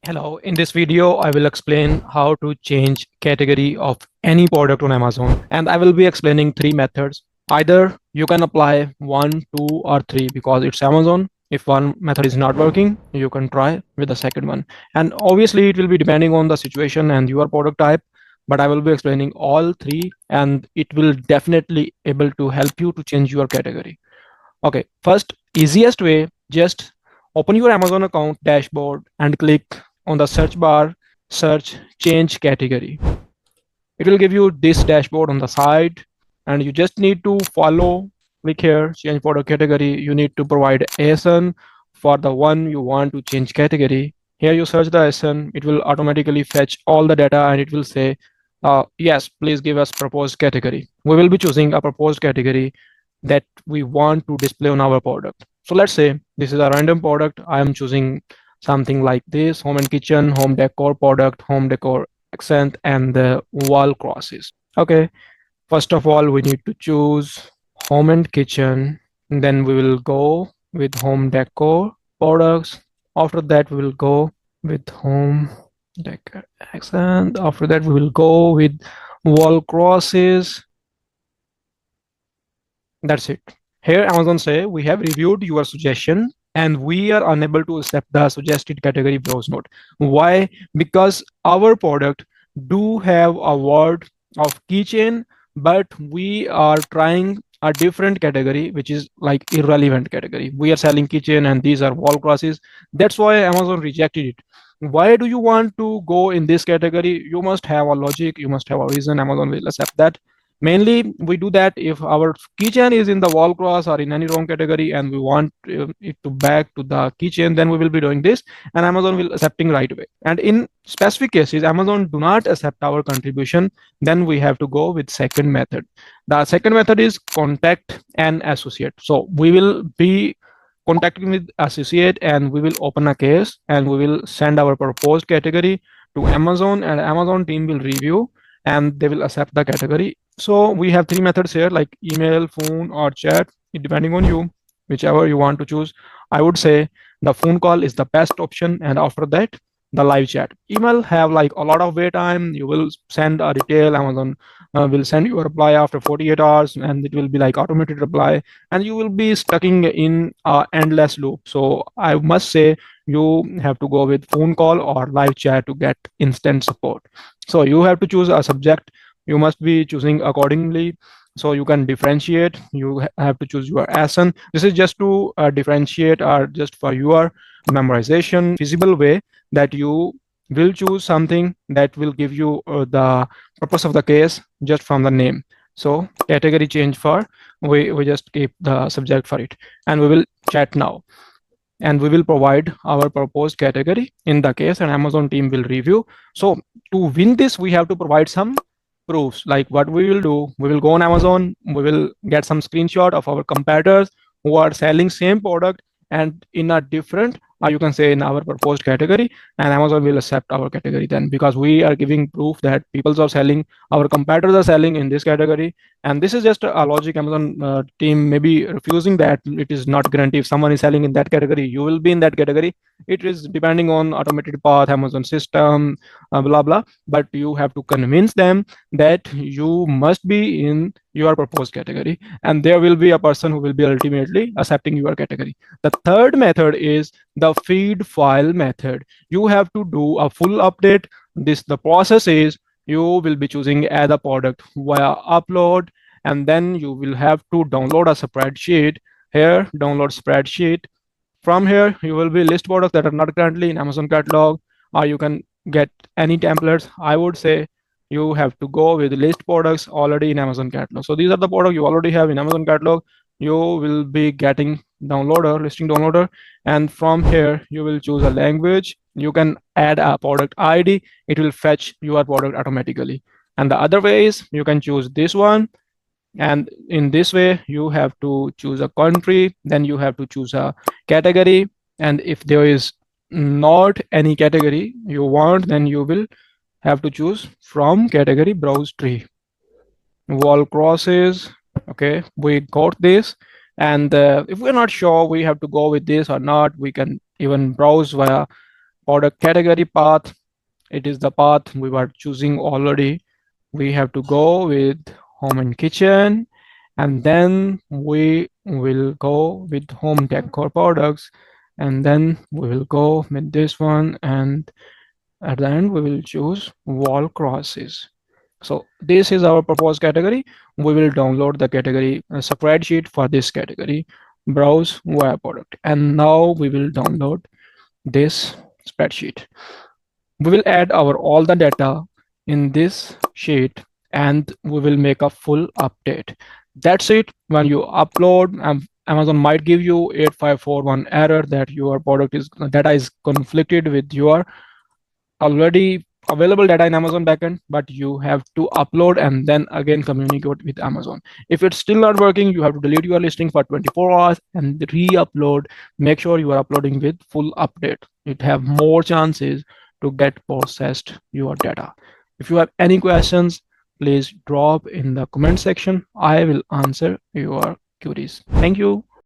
Hello, in this video, I will explain how to change category of any product on Amazon. And I will be explaining three methods. Either you can apply one, two, or three because it's Amazon. If one method is not working, you can try with the second one. And obviously it will be depending on the situation and your product type, but I will be explaining all three and it will definitely able to help you to change your category. Okay, first easiest way, just open your Amazon account dashboard and click on the search bar, search change category. It will give you this dashboard on the side and you just need to follow, click here, change product category. You need to provide ASIN for the one you want to change category. Here you search the ASIN, it will automatically fetch all the data and it will say, yes, please give us proposed category. We will be choosing a proposed category that we want to display on our product. So let's say this is a random product. I am choosing something like this: home and kitchen, home decor product, home decor accent, and the wall crosses. Okay, first of all, we need to choose home and kitchen. And then we will go with home decor products. After that, we will go with home decor accent. After that, we will go with wall crosses. That's it. Here Amazon say we have reviewed your suggestion and we are unable to accept the suggested category browse note. Why? Because our product do have a word of keychain, but we are trying a different category, which is like irrelevant category. We are selling keychain and these are wall crosses. That's why Amazon rejected it. Why do you want to go in this category? You must have a logic, you must have a reason. Amazon will accept that. Mainly we do that if our keychain is in the wall cross or in any wrong category and we want it to back to the keychain, then we will be doing this and Amazon will accepting right away. And in specific cases Amazon do not accept our contribution, then we have to go with second method. The second method is contact an associate. So we will be contacting with associate and we will open a case and we will send our proposed category to Amazon and Amazon team will review and they will accept the category. So we have three methods here, like email, phone, or chat, depending on you, whichever you want to choose. I would say the phone call is the best option, and after that, the live chat. Email have like a lot of wait time. You will send a detail. Amazon will send you a reply after 48 hours, and it will be like automated reply, and you will be stuck in a endless loop. So I must say you have to go with phone call or live chat to get instant support. So you have to choose a subject. You must be choosing accordingly so you can differentiate. You have to choose your ASIN. This is just to differentiate or just for your memorization feasible way that you will choose something that will give you the purpose of the case just from the name. So category change for we just keep the subject for it and we will chat now and we will provide our proposed category in the case and Amazon team will review. So to win this we have to provide some proofs. Like what we will do, we will go on Amazon, we will get some screenshot of our competitors who are selling same product and in a different you can say in our proposed category, and Amazon will accept our category then because we are giving proof that people are selling, our competitors are selling in this category. And this is just a logic. Amazon team may be refusing that. It is not guarantee if someone is selling in that category you will be in that category. It is depending on automated path, Amazon system, blah blah, but you have to convince them that you must be in your proposed category and there will be a person who will be ultimately accepting your category. The third method is the feed file method. You have to do a full update. The process is you will be choosing add a product via upload and then you will have to download a spreadsheet. Here download spreadsheet. From here you will be list products that are not currently in Amazon catalog, or you can get any templates. I would say you have to go with list products already in Amazon catalog. So these are the products you already have in Amazon catalog. You will be getting downloader, listing downloader, and from here you will choose a language. You can add a product ID, it will fetch your product automatically. And the other way is you can choose this one, and in this way you have to choose a country, then you have to choose a category, and if there is not any category you want, then you will have to choose from category browse tree. Wall crosses, okay, we got this. And if we're not sure we have to go with this or not, we can even browse via Product category path, it is the path we were choosing already. We have to go with home and kitchen, and then we will go with home decor products, and then we will go with this one, and at the end we will choose wall crosses. So this is our proposed category. We will download the category spreadsheet for this category, browse via product, and now we will download this spreadsheet. We will add our all the data in this sheet, and we will make a full update. That's it. When you upload, Amazon might give you 8541 error that your product is data is conflicted with your already available data in Amazon backend, but you have to upload and then again communicate with Amazon. If it's still not working, you have to delete your listing for 24 hours and re-upload. Make sure you are uploading with full update. It have more chances to get processed your data. If you have any questions, please drop in the comment section. I will answer your queries. Thank you.